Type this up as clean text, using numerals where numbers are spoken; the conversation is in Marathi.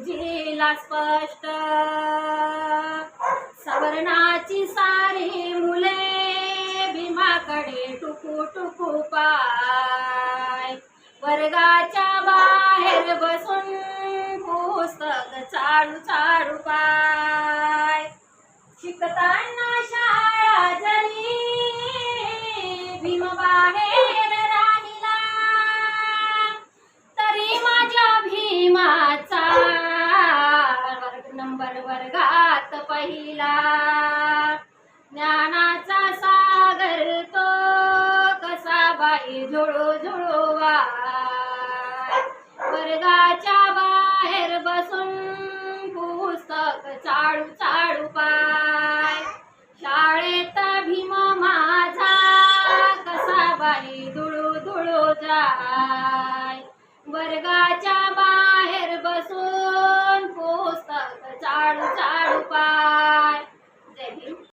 गुरुजीला स्पष्ट सवर्णाची सारी मुले भीमाकडे टुकू टुकू पाय वर्गाच्या बाहेर बसून पुस्तक चाळू चाळू पाय शिकताना शाळा जरी भीम बाहेर राहिला तरी माझ्या भीमाचा नंबर वर्गात पहिला ज्ञानाचा सागर तो कसा बाई झुळू झुळू वाय वर्गाच्या बाहेर बसून पुस्तक चाळू चाळू पाय